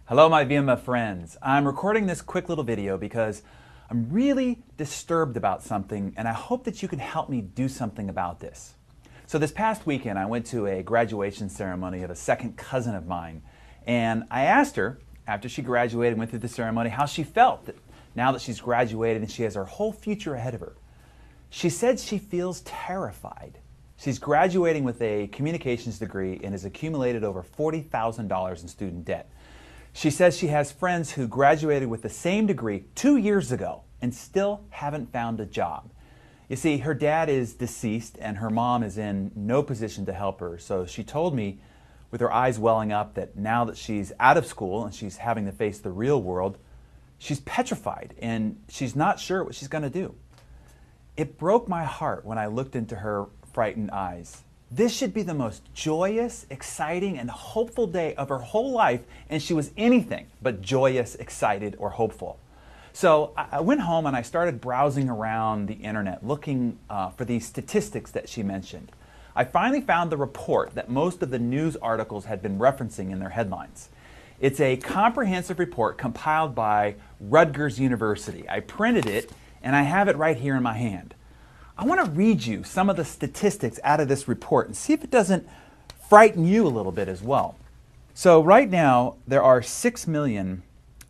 Hello my VMF friends. I'm recording this quick little video because I'm really disturbed about something and I hope that you can help me do something about this. So this past weekend I went to a graduation ceremony of a second cousin of mine, and I asked her after she graduated and went through the ceremony how she felt now that she's graduated and she has her whole future ahead of her. She said she feels terrified. She's graduating with a communications degree and has accumulated over $40,000 in student debt. She says she has friends who graduated with the same degree 2 years ago and still haven't found a job. You see, her dad is deceased and her mom is in no position to help her, so she told me with her eyes welling up that now that she's out of school and she's having to face the real world, she's petrified and she's not sure what she's going to do. It broke my heart when I looked into her frightened eyes. This should be the most joyous, exciting, and hopeful day of her whole life, and she was anything but joyous, excited, or hopeful. So I went home and I started browsing around the internet looking for these statistics that she mentioned. I finally found the report that most of the news articles had been referencing in their headlines. It's a comprehensive report compiled by Rutgers University. I printed it and I have it right here in my hand. I want to read you some of the statistics out of this report and see if it doesn't frighten you a little bit as well. So right now there are 6 million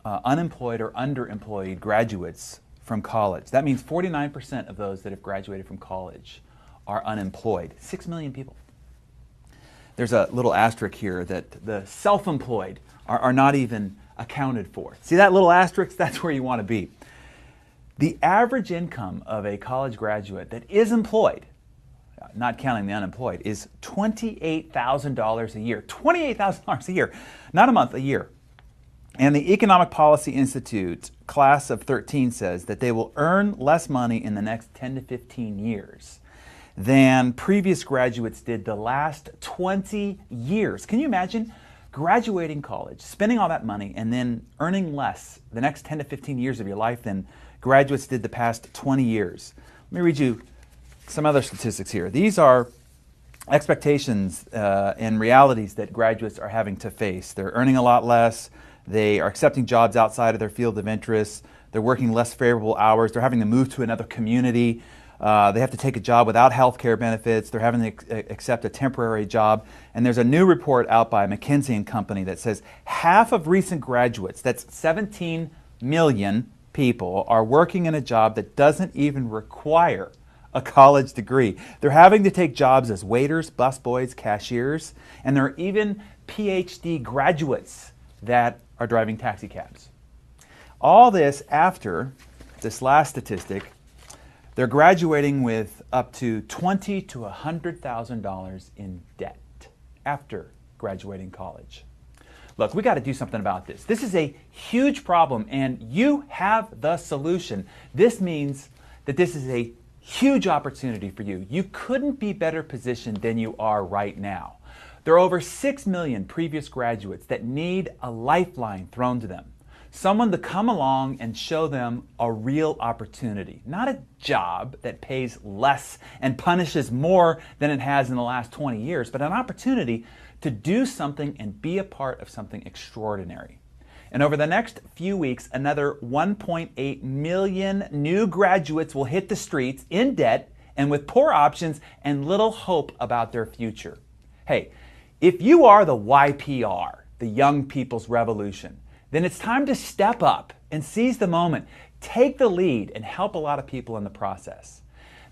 unemployed or underemployed graduates from college. That means 49% of those that have graduated from college are unemployed. 6 million people. There's a little asterisk here that the self-employed are not even accounted for. See that little asterisk? That's where you want to be. The average income of a college graduate that is employed, not counting the unemployed, is $28,000 a year. $28,000 a year, not a month, a year. And the Economic Policy Institute class of 13 says that they will earn less money in the next 10 to 15 years than previous graduates did the last 20 years. Can you imagine graduating college, spending all that money, and then earning less the next 10 to 15 years of your life than graduates did the past 20 years? Let me read you some other statistics here. These are expectations and realities that graduates are having to face. They're earning a lot less. They are accepting jobs outside of their field of interest. They're working less favorable hours. They're having to move to another community. They have to take a job without health care benefits. They're having to accept a temporary job. And there's a new report out by McKinsey & Company that says half of recent graduates, that's 17 million people, are working in a job that doesn't even require a college degree. They're having to take jobs as waiters, busboys, cashiers, and there are even PhD graduates that are driving taxi cabs. All this after, this last statistic, they're graduating with up to $20,000 to $100,000 in debt after graduating college. Look, we got to do something about this. This is a huge problem and you have the solution. This means that this is a huge opportunity for you. You couldn't be better positioned than you are right now. There are over 6 million previous graduates that need a lifeline thrown to them. Someone to come along and show them a real opportunity. Not a job that pays less and punishes more than it has in the last 20 years, but an opportunity to do something and be a part of something extraordinary. And over the next few weeks, another 1.8 million new graduates will hit the streets in debt and with poor options and little hope about their future. Hey, if you are the YPR, the Young People's Revolution, then it's time to step up and seize the moment, take the lead, and help a lot of people in the process.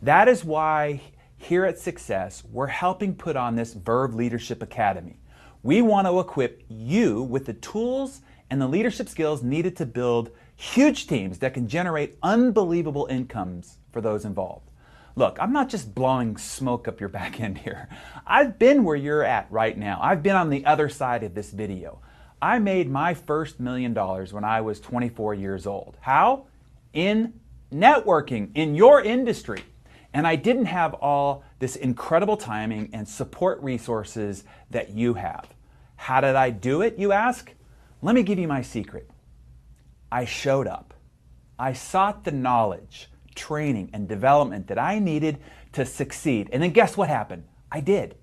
That is why here at Success, we're helping put on this Verve Leadership Academy. We want to equip you with the tools and the leadership skills needed to build huge teams that can generate unbelievable incomes for those involved. Look, I'm not just blowing smoke up your back end here. I've been where you're at right now. I've been on the other side of this video. I made my first $1 million when I was 24 years old. How? In networking, in your industry. And I didn't have all this incredible timing and support resources that you have. How did I do it, you ask? Let me give you my secret. I showed up. I sought the knowledge, training, and development that I needed to succeed. And then guess what happened? I did.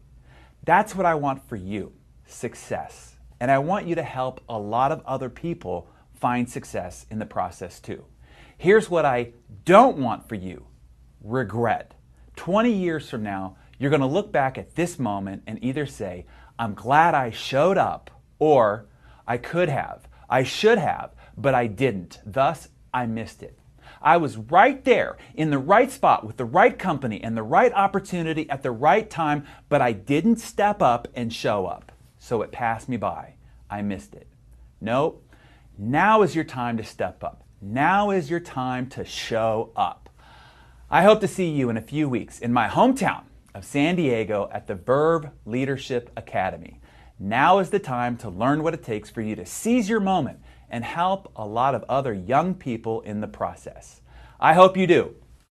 That's what I want for you, success. and I want you to help a lot of other people find success in the process too. Here's what I don't want for you: regret. 20 years from now, you're going to look back at this moment and either say, I'm glad I showed up, or I could have, I should have, but I didn't. Thus, I missed it. I was right there in the right spot with the right company and the right opportunity at the right time, but I didn't step up and show up. So it passed me by. I missed it. No, now is your time to step up. Now is your time to show up. I hope to see you in a few weeks in my hometown of San Diego at the Verve Leadership Academy. Now is the time to learn what it takes for you to seize your moment and help a lot of other young people in the process. I hope you do.